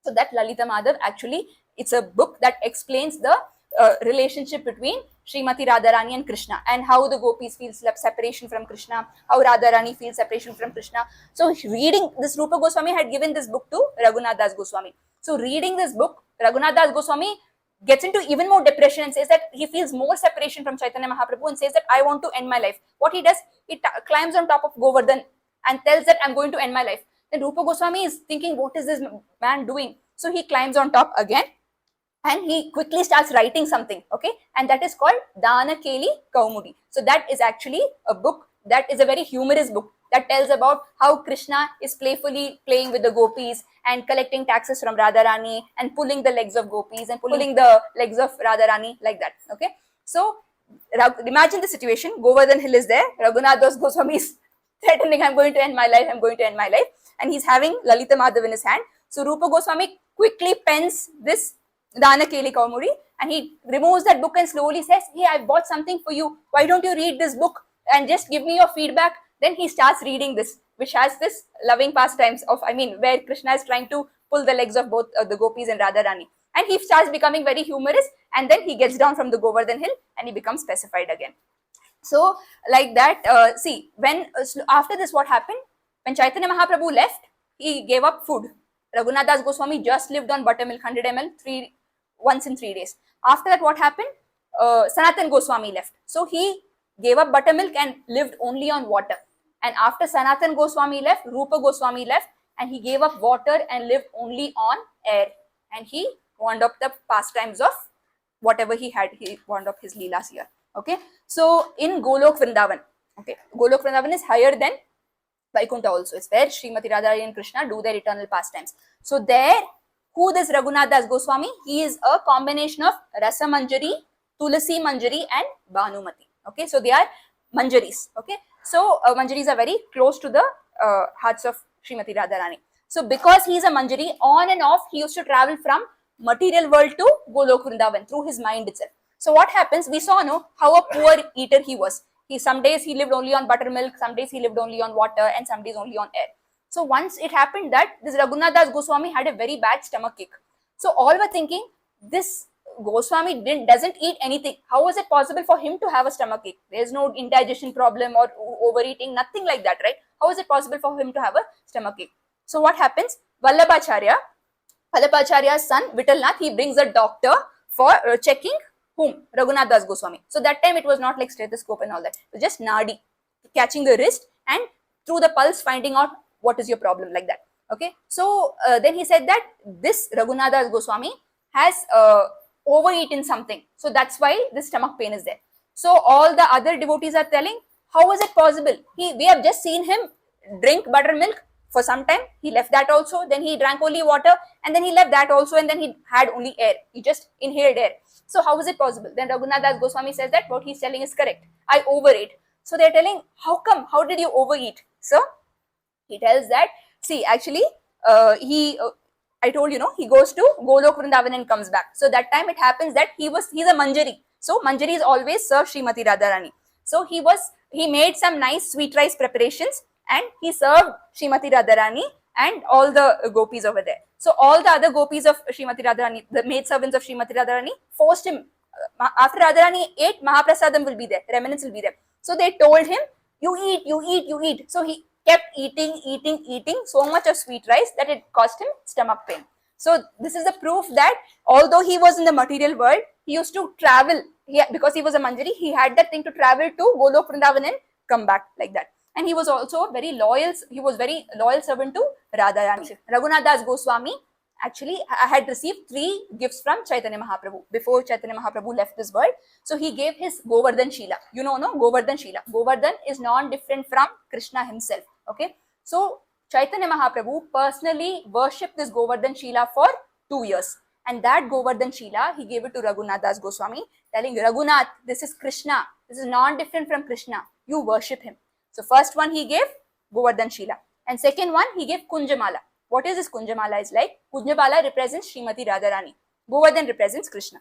Speaker 1: So that Lalita Madhav, actually, it's a book that explains the relationship between Srimati Radharani and Krishna, and how the gopis feel separation from Krishna, how Radharani feels separation from Krishna. So reading this, Rupa Goswami had given this book to Raghunath Das Goswami. So reading this book, Raghunath Das Goswami gets into even more depression and says that he feels more separation from Chaitanya Mahaprabhu and says that I want to end my life. What he does, he climbs on top of Govardhan and tells that I'm going to end my life. Then Rupa Goswami is thinking, what is this man doing? So he climbs on top again and he quickly starts writing something, okay, and that is called Dana Keli Kaumudi. So that is actually a book that is a very humorous book that tells about how Krishna is playfully playing with the gopis and collecting taxes from Radharani and pulling the legs of gopis and pulling the legs of Radharani, like that. Okay, so imagine the situation. Govardhan Hill is there, Raghunath Das Goswami is threatening, I'm going to end my life, I'm going to end my life, and he's having Lalita Madhav in his hand. So Rupa Goswami quickly pens this Dana Keli Kaumudi and he removes that book and slowly says, hey, I bought something for you, why don't you read this book and just give me your feedback. Then he starts reading this, which has this loving pastimes of, where Krishna is trying to pull the legs of both the gopis and Radharani, and he starts becoming very humorous, and then he gets down from the Govardhan Hill and he becomes pacified again. So like that, see, when after this, what happened, when Chaitanya Mahaprabhu left, he gave up food. Raghunath Das Goswami just lived on buttermilk 100 ml once in 3 days. After that, what happened? Sanatan Goswami left. So he gave up buttermilk and lived only on water. And after Sanatan Goswami left, Rupa Goswami left, and he gave up water and lived only on air. And he wound up the pastimes of whatever he had, he wound up his leelas here. Okay, so in Golok Vrindavan, okay, Golok Vrindavan is higher than Vaikuntha also. It's where Srimati Radharani and Krishna do their eternal pastimes. So there, who this Raghunath Das Goswami? He is a combination of Rasa Manjari, Tulasi Manjari and Bhanumati. Okay, so they are Manjaris. Okay, so Manjaris are very close to the hearts of Srimati Radharani. So because he is a Manjari, on and off, he used to travel from material world to Golok Vrindavan through his mind itself. So what happens? We saw how a poor eater he was. Some days he lived only on buttermilk, some days he lived only on water, and some days only on air. So once it happened that this Raghunath Das Goswami had a very bad stomach ache. So all were thinking, this Goswami doesn't eat anything. How is it possible for him to have a stomach ache? There is no indigestion problem or overeating, nothing like that, right? How is it possible for him to have a stomach ache? So what happens? Vallabhacharya's son, Vitalnath, he brings a doctor for checking whom? Raghunath Das Goswami. So that time it was not like stethoscope and all that. It was just nadi, catching the wrist and through the pulse finding out what is your problem, like that. Okay. So then he said that this Raghunath Das Goswami has overeaten something. So that's why this stomach pain is there. So all the other devotees are telling, how is it possible? We have just seen him drink buttermilk for some time. He left that also. Then he drank only water and then he left that also and then he had only air. He just inhaled air. So how is it possible? Then Raghunath Das Goswami says that what he's telling is correct. I overate. So they're telling, how come? How did you overeat? So he tells that, see, actually, I told he goes to Golok Vrindavan and comes back. So that time it happens that he's a Manjari. So Manjari is always served Srimati Radharani. So he made some nice sweet rice preparations and he served Srimati Radharani and all the gopis over there. So all the other gopis of Srimati Radharani, the maidservants of Srimati Radharani, forced him. After Radharani ate, Mahaprasadam will be there, remnants will be there. So they told him, you eat, you eat, you eat. So he kept eating so much of sweet rice that it caused him stomach pain. So this is the proof that although he was in the material world, he used to travel. Because he was a Manjari, he had that thing to travel to Golok Vrindavan and come back, like that. And he was also very loyal servant to Radharani. Raghunath Das Goswami actually had received 3 gifts from Chaitanya Mahaprabhu before Chaitanya Mahaprabhu left this world. So he gave his Govardhan Shila. Govardhan Shila. Govardhan is non-different from Krishna himself. Okay. So Chaitanya Mahaprabhu personally worshipped this Govardhan Shila for 2 years. And that Govardhan Shila, he gave it to Raghunath Das Goswami, telling Raghunath, this is Krishna. This is non-different from Krishna. You worship him. So first one he gave Govardhan Shila. And second one he gave Kunjamala. What is this Kunjamala is like? Kunjamala represents Srimati Radharani. Govardhan represents Krishna.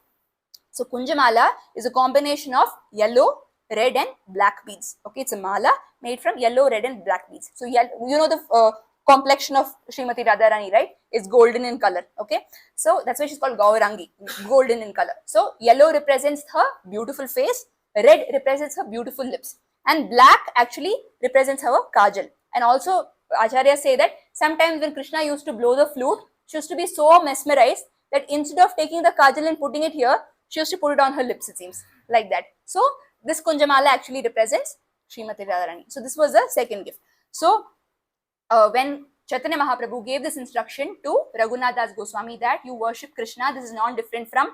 Speaker 1: So Kunjamala is a combination of yellow, red and black beads. Okay, it's a mala made from yellow, red and black beads. So the complexion of Srimati Radharani, right, is golden in color. Okay, so that's why she's called Gaurangi, golden in color. So yellow represents her beautiful face, red represents her beautiful lips, and black actually represents her kajal. And also Acharyas say that sometimes when Krishna used to blow the flute, she used to be so mesmerized that instead of taking the kajal and putting it here, she used to put it on her lips, it seems, like that. So this Kunjamala actually represents Srimati Radharani. So this was the second gift. So when Chaitanya Mahaprabhu gave this instruction to Raghunath Das Goswami that you worship Krishna, this is non-different from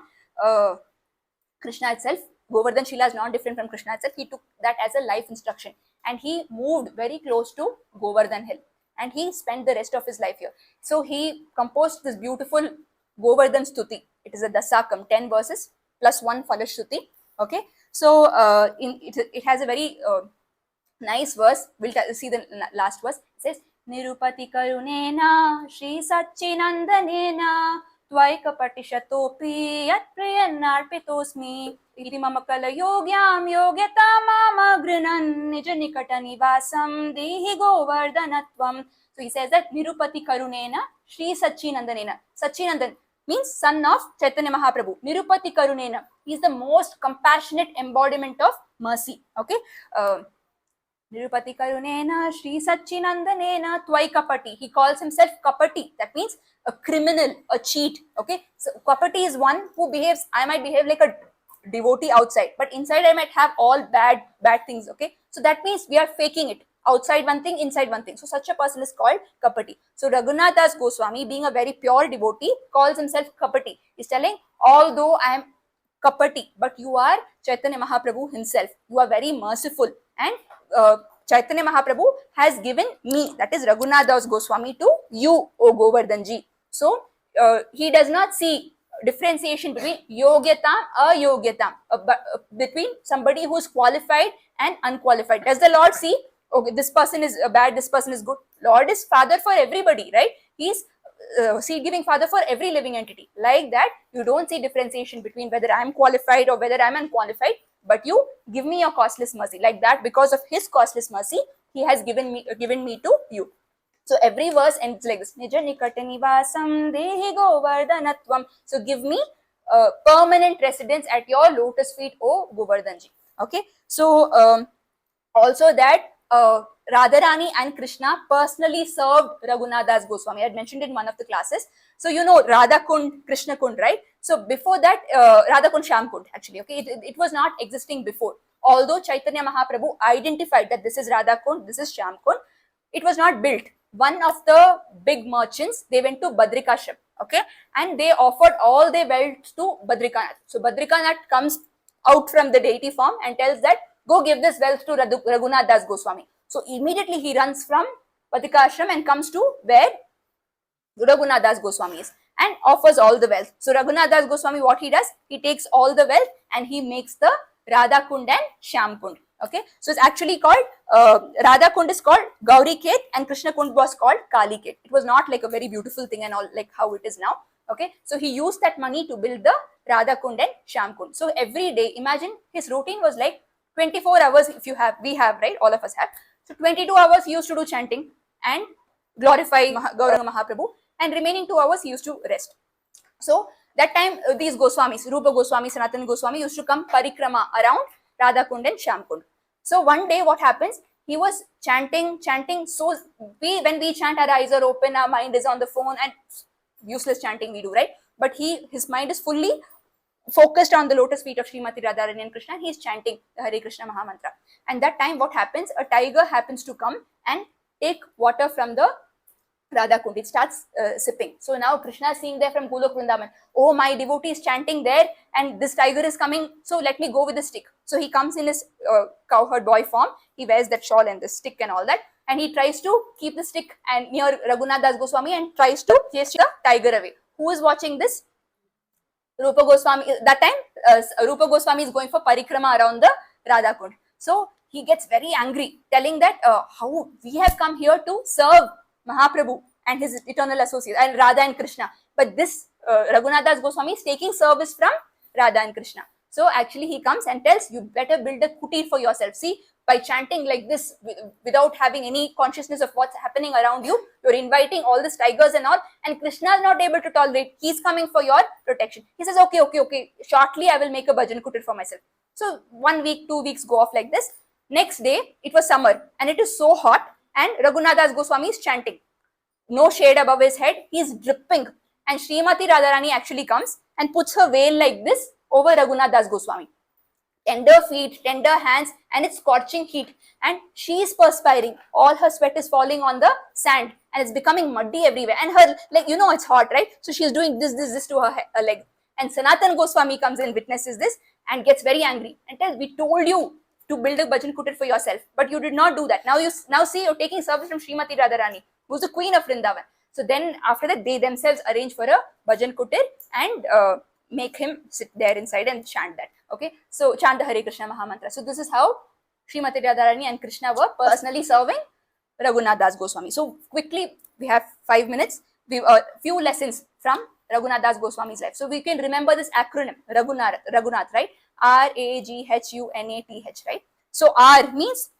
Speaker 1: Krishna itself. Govardhan Shila is non-different from Krishna itself. He took that as a life instruction and he moved very close to Govardhan Hill and he spent the rest of his life here. So he composed this beautiful Govardhan Stuti. It is a Dasakam, 10 verses plus 1 Falash Stuti. Okay, so it has a very nice verse. We'll see the last verse. It says, Nirupati Karunena Shri Satchinandanena Tvaikapatishatopi Yat Priyanarpitosmi Iti Mama Kala Yogyam Yogyata Mama Grinan Nija Nikata Nivasam Dehi Govardhanatvam. So he says that Nirupati Karunena Shri Satchinandanena. Satchinandan means son of Chaitanya Mahaprabhu. Nirupati Karunena. He is the most compassionate embodiment of mercy. Okay. Nirupati Karunena Shri Satchinandanena Tvai Kapati. He calls himself Kapati. That means a criminal, a cheat. Okay. So Kapati is one who behaves, I might behave like a devotee outside, but inside I might have all bad things. Okay, so that means we are faking it. Outside one thing, inside one thing. So such a person is called kapati. So Raghunath Das Goswami, being a very pure devotee, calls himself kapati. He's telling, although I am kapati, but you are Chaitanya Mahaprabhu himself. You are very merciful, and Chaitanya Mahaprabhu has given me, that is Raghunath Das Goswami, to you, O Govardhanji. So he does not see differentiation between yogyatam, ayogyatam, between somebody who is qualified and unqualified. Does the Lord see, okay, this person is bad, this person is good? Lord is father for everybody, right? He is seed giving father for every living entity. Like that, you don't see differentiation between whether I am qualified or whether I am unqualified, but you give me your costless mercy. Like that, because of his costless mercy, he has given me to you. So every verse ends like this. Nija nikata nivasam dehi govardhanatvam. So give me permanent residence at your lotus feet, O Govardhanji. Okay. So also that Radharani and Krishna personally served Raghunath Das Goswami. I had mentioned in one of the classes. So you know Radha Kund, Krishna Kund, right? So before that, Radha Kund, Shyam Kund, actually, okay, it was not existing before. Although Chaitanya Mahaprabhu identified that this is Radha Kund, this is Shyam Kund, it was not built. One of the big merchants, they went to Badrikashram, okay, and they offered all their wealth to Badrikanath. So Badrikanath comes out from the deity form and tells that, go give this wealth to Raghunath Das Goswami. So immediately he runs from Badrikashram and comes to where Raghunath Das Goswami is and offers all the wealth. So Raghunath Das Goswami, what he does, he takes all the wealth and he makes the Radha Kund and Shyam Kund. Okay, so it's actually called Radha Kund is called Gauri Ket and Krishna Kund was called Kali Ket. It was not like a very beautiful thing and all like how it is now. Okay, so he used that money to build the Radha Kund and Shyam Kund. So every day, imagine his routine was like 24 hours. If you have, we have, right? All of us have. So 22 hours he used to do chanting and glorify Gauranga Mahaprabhu, and remaining 2 hours he used to rest. So that time these Goswamis, Rupa Goswami, Sanatana Goswami used to come parikrama around Radha Kund and Shyam Kund. So one day what happens, he was chanting. So when we chant, our eyes are open, our mind is on the phone and useless chanting we do, right? But his mind is fully focused on the lotus feet of Srimati Radharani and Krishna. He is chanting the Hare Krishna Mahamantra. And that time what happens, a tiger happens to come and take water from the Radha Kund. It starts sipping. So now Krishna is seeing there from Golok Vrindavan. Oh, my devotee is chanting there and this tiger is coming. So let me go with the stick. So he comes in his cowherd boy form. He wears that shawl and the stick and all that. And he tries to keep the stick and near Raghunath Das Goswami and tries to chase the tiger away. Who is watching this? Rupa Goswami. That time Rupa Goswami is going for parikrama around the Radha Kund. So he gets very angry, telling that how we have come here to serve Mahaprabhu and his eternal associates and Radha and Krishna, but this Raghunath Das Goswami is taking service from Radha and Krishna. So actually he comes and tells, you better build a kutir for yourself. See, by chanting like this without having any consciousness of what's happening around you, you're inviting all these tigers and all, and Krishna is not able to tolerate. He's coming for your protection. He says, okay, shortly I will make a bhajan kutir for myself. So 1 week, 2 weeks go off like this. Next day, it was summer and it is so hot, and Raghunath Das Goswami is chanting. No shade above his head, he is dripping. And Srimati Radharani actually comes and puts her veil like this over Raghunath Das Goswami. Tender feet, tender hands, and it's scorching heat. And she is perspiring. All her sweat is falling on the sand and it's becoming muddy everywhere. And her, like, you know, it's hot, right? So she's doing this to her leg. And Sanatana Goswami comes and witnesses this and gets very angry and tells, we told you to build a bhajan kutir for yourself, but you did not do that. Now see, you're taking service from Srimati Radharani, who's the queen of Vrindavan. So then after that, they themselves arrange for a bhajan kutir and make him sit there inside and chant that. Okay, so chant the Hare Krishna Mahamantra. So this is how Srimati Radharani and Krishna were personally serving Raghunath Das Goswami. So quickly, we have 5 minutes. We few lessons from Raghunath Das Goswami's life. So we can remember this acronym Raghunath, right? Raghunath, right? So R means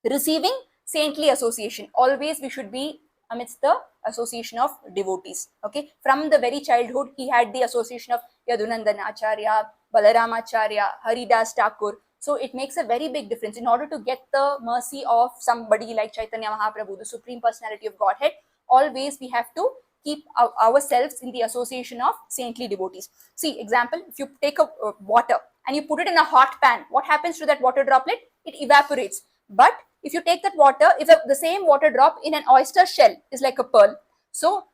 Speaker 1: receiving saintly association. Always we should be amidst the association of devotees. Okay, from the very childhood he had the association of Yadunandana Acharya, Balarama Acharya, Haridas Thakur. So it makes a very big difference. In order to get the mercy of somebody like Chaitanya Mahaprabhu, the Supreme Personality of Godhead, always we have to keep ourselves in the association of saintly devotees. See, example, if you take a water, and you put it in a hot pan, what happens to that water droplet? It evaporates. But if you take that water, if the same water drop in an oyster shell is like a pearl, so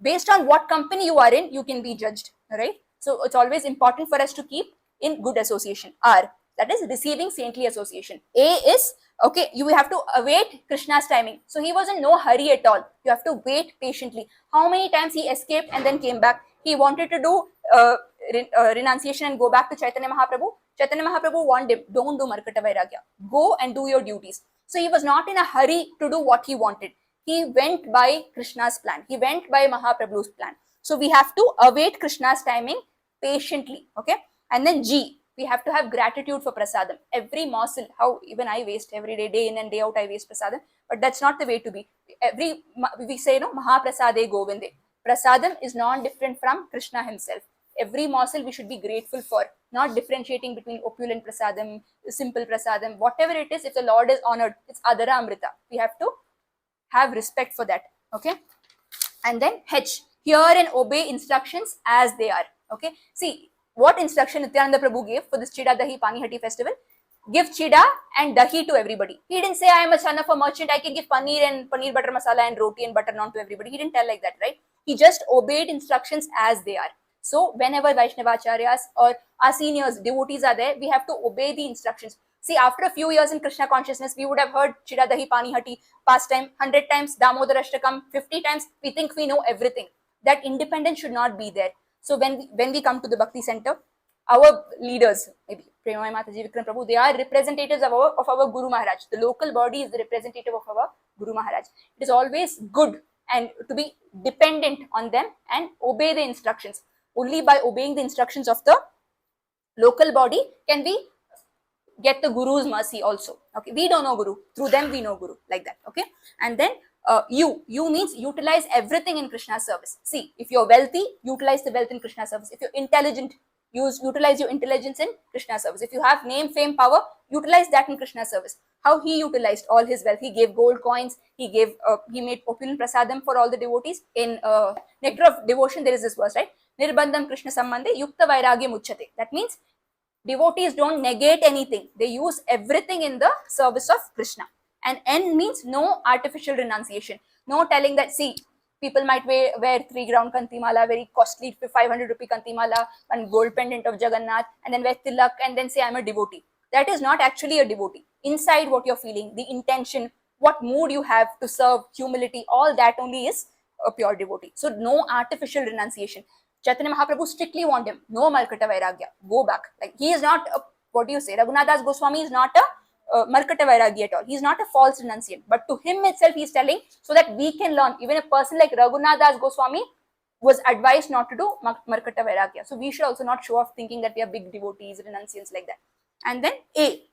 Speaker 1: based on what company you are in, you can be judged, right? So it's always important for us to keep in good association. R, that is receiving saintly association. A is, okay, you have to await Krishna's timing. So he was in no hurry at all. You have to wait patiently. How many times he escaped and then came back? He wanted to do renunciation and go back to Chaitanya Mahaprabhu. Chaitanya Mahaprabhu warned him, don't do Markata Vairagya. Go and do your duties. So he was not in a hurry to do what he wanted. He went by Krishna's plan. He went by Mahaprabhu's plan. So we have to await Krishna's timing patiently. Okay. And then G, we have to have gratitude for prasadam. Every morsel, how even I waste every day in and day out, I waste prasadam. But that's not the way to be. We say, no, Mahaprasade Govinde. Prasadam is non-different from Krishna himself. Every morsel we should be grateful for, not differentiating between opulent prasadam, simple prasadam, whatever it is. If the Lord is honored, it's Adara Amrita. We have to have respect for that. Okay. And then H, hear and obey instructions as they are. Okay. See, what instruction Nityananda Prabhu gave for this Chida Dahi Pani Hati festival? Give Chida and Dahi to everybody. He didn't say, I am a son of a merchant, I can give paneer and paneer butter masala and roti and butter naan to everybody. He didn't tell like that, right? He just obeyed instructions as they are. So whenever Vaishnavacharyas or our seniors, devotees are there, we have to obey the instructions. See, after a few years in Krishna consciousness, we would have heard Chida Dahi Pani Hati pastime 100 times, Damodar Ashtakam 50 times. We think we know everything. That independence should not be there. So when we come to the Bhakti Center, our leaders, maybe Premamai Mataji, Vikram Prabhu, they are representatives of our Guru Maharaj. The local body is the representative of our Guru Maharaj. It is always good and to be dependent on them and obey the instructions. Only by obeying the instructions of the local body can we get the Guru's mercy also. Okay, we don't know Guru. Through them we know Guru, like that. Okay, and then you means utilize everything in Krishna's service. See, if you're wealthy, utilize the wealth in Krishna's service. If you're intelligent, utilize your intelligence in Krishna's service. If you have name, fame, power, utilize that in Krishna's service. How he utilized all his wealth? He gave gold coins. He made opulent prasadam for all the devotees. In Nectar of Devotion, there is this verse, right? Nirbandham Krishna Sambandhe Yukta Vairagya Muchyate. That means devotees don't negate anything. They use everything in the service of Krishna. And N means no artificial renunciation. No telling that, see, people might wear 3 ground kantimala, very costly 500 rupee kantimala, one gold pendant of Jagannath, and then wear tilak and then say, I'm a devotee. That is not actually a devotee. Inside what you're feeling, the intention, what mood you have to serve, humility, all that only is a pure devotee. So no artificial renunciation. Chaitanya Mahaprabhu strictly warned him, no Markata Vairagya, go back. Like, he is not, what do you say, Raghunath Das Goswami is not a Markata Vairagya at all. He is not a false renunciant. But to him itself, he is telling so that we can learn. Even a person like Raghunath Das Goswami was advised not to do Markata Vairagya. So we should also not show off thinking that we are big devotees, renunciants like that. And then A,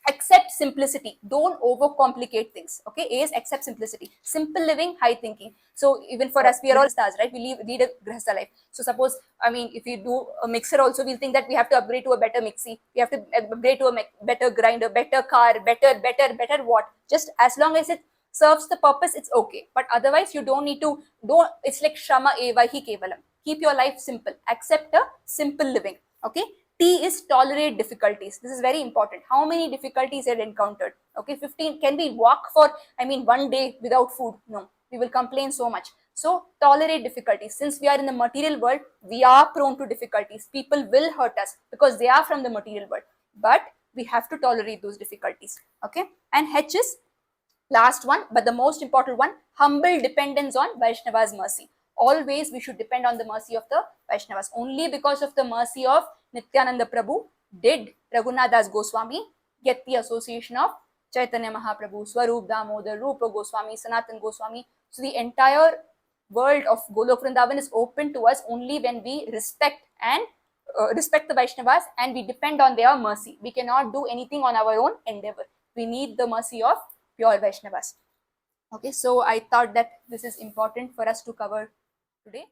Speaker 1: accept simplicity. Don't overcomplicate things. Okay, A is accept simplicity. Simple living, high thinking. So even for us, we are all stars, right? We lead a grihastha life. So suppose, I mean, if you do a mixer also, we'll think that we have to upgrade to a better mixie. We have to upgrade to a better grinder, better car, better what? Just as long as it serves the purpose, it's okay. But otherwise, you don't need to, it's like Shrama Eva Hi Kevalam. Keep your life simple. Accept a simple living. Okay. T is tolerate difficulties. This is very important. How many difficulties have encountered? Okay, 15. Can we walk for, I mean, 1 day without food? No, we will complain so much. So tolerate difficulties. Since we are in the material world, we are prone to difficulties. People will hurt us because they are from the material world. But we have to tolerate those difficulties. Okay, and H is last one, but the most important one, humble dependence on Vaishnava's mercy. Always we should depend on the mercy of the Vaishnavas. Only because of the mercy of Nityananda Prabhu did Raghunath Das Goswami get the association of Chaitanya Mahaprabhu, Swarup Damodar, Rupa Goswami, Sanatan Goswami. So the entire world of Golok Vrindavan is open to us only when we respect the Vaishnavas and we depend on their mercy. We cannot do anything on our own endeavor. We need the mercy of pure Vaishnavas. Okay, so I thought that this is important for us to cover today.